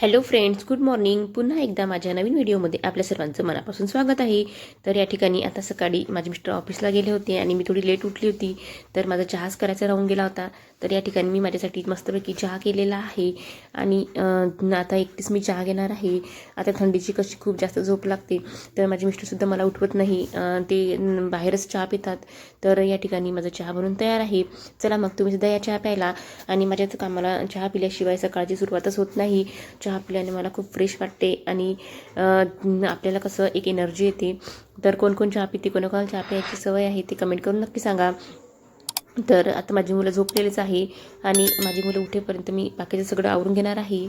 Hello friends, good morning. पुन्हा एकदा माझ्या नवीन व्हिडिओमध्ये आपल्या सर्वांचं मनापासून स्वागत आहे. तर या ठिकाणी आता सकाळी माझे मिस्टर ऑफिसला गेले होते आणि मी थोडी लेट उठली होती, तर माझा चहाच करायचा राहून गेला होता. तर या ठिकाणी मी माझ्यासाठी मस्तपैकी चहा केलेला आहे आणि आता एकटीच मी चहा घेणार आहे. आता थंडीची कशी खूप जास्त झोप लागते, तर माझे मिस्टरसुद्धा मला उठवत नाही, ते बाहेरच चहा पितात. तर या ठिकाणी माझा चहा बनून तयार आहे. चला मग तुम्ही सुद्धा या चहा प्यायला. आणि माझ्याच कामाला चहा पिल्याशिवाय सकाळची सुरुवातच होत नाही. चहा पिल्याने मला खूप फ्रेश वाटते आणि आपल्याला कसं एक एनर्जी येते. तर कोण कोण चहा पिते, कोणाकोणाला चहा प्यायची सवय आहे ते कमेंट करून नक्की सांगा. तर आता माझी मुलं झोपलेलीच आहे आणि माझी मुलं उठेपर्यंत मी बाकीचं सगळं आवरून घेणार आहे.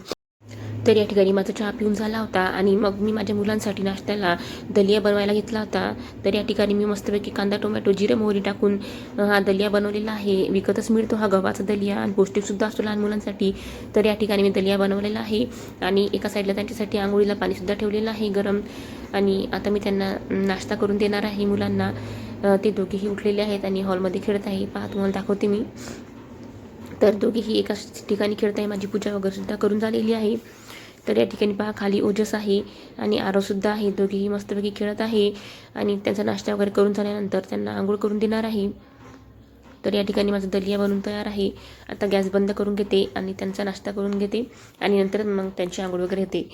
तर या ठिकाणी माझा चहा पिऊन झाला होता आणि मग मी माझ्या मुलांसाठी नाश्त्याला दलिया बनवायला घेतला होता. तर या ठिकाणी मी मस्तपैकी कांदा, टोमॅटो, जिरे, मोहरी टाकून हा दलिया बनवलेला आहे. विकतच मिळतो हा गव्हाचा दलिया आणि पौष्टिकसुद्धा असतो लहान मुलांसाठी. तर या ठिकाणी मी दलिया बनवलेला आहे आणि एका साईडला त्यांच्यासाठी आंघोळीला पाणीसुद्धा ठेवलेलं आहे गरम. आणि आता मी त्यांना नाश्ता करून देणार आहे मुलांना. ते दोघेही उठलेले आहेत आणि हॉलमध्ये खेळत आहे. पहा तुम्हाला दाखवते मी. तर दोघेही एकाच ठिकाणी खेळत आहे. माझी पूजा वगैरेसुद्धा करून झालेली आहे. तर या ठिकाणी पहा खाली ओजस आहे आणि आरवसुद्धा आहे. दोघेही मस्तपैकी खेळत आहे आणि त्यांचा नाश्ता वगैरे करून झाल्यानंतर त्यांना आंघोळ करून देणार आहे. तर या ठिकाणी माझं दलिया बनवून तयार आहे. आता गॅस बंद करून घेते आणि त्यांचा नाश्ता करून घेते आणि नंतर मग त्यांची आंघोळ वगैरे होते.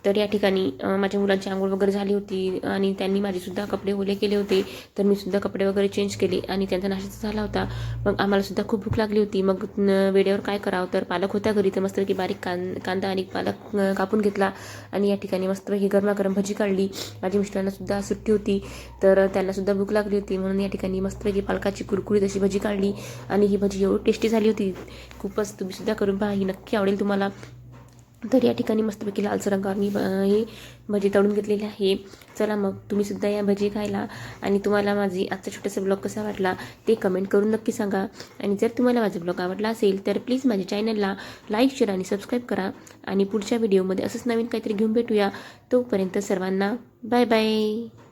तर या ठिकाणी माझ्या मुलांची आंघोळ वगैरे झाली होती आणि त्यांनी माझेसुद्धा कपडे ओले केले होते. तर मी सुद्धा कपडे वगैरे चेंज केले आणि त्यांचा नाश्ता झाला होता. मग आम्हालासुद्धा खूप भूक लागली होती. मग वेळेवर काय करावं, तर पालक होता घरी, तर मस्तपैकी बारीक कांदा आणि पालक कापून घेतला आणि या ठिकाणी मस्तपैकी गरमागरम भजी काढली. माझ्या मिस्टरांनासुद्धा सुट्टी होती, तर त्यांनासुद्धा भूक लागली होती, म्हणून या ठिकाणी मस्तपैकी पालकाची कुरकुरीत अशी भजी काढली आणि ही भजी एवढी टेस्टी झाली होती. खूपच तुम्हीसुद्धा करून पहा, ही नक्की आवडेल तुम्हाला. तर या ठिकाणी मस्तपैकी लालसर रंगावर मी ही भजी तळून घेतलेली आहे. चला मग तुम्हीसुद्धा या भजी खायला. आणि तुम्हाला माझी आजचा छोटासा ब्लॉग कसा वाटला ते कमेंट करून नक्की सांगा. आणि जर तुम्हाला माझा ब्लॉग आवडला असेल तर प्लीज माझ्या चॅनलला लाईक, शेअर आणि सबस्क्राईब करा. आणि पुढच्या व्हिडिओमध्ये असंच नवीन काहीतरी घेऊन भेटूया. तोपर्यंत सर्वांना बाय बाय.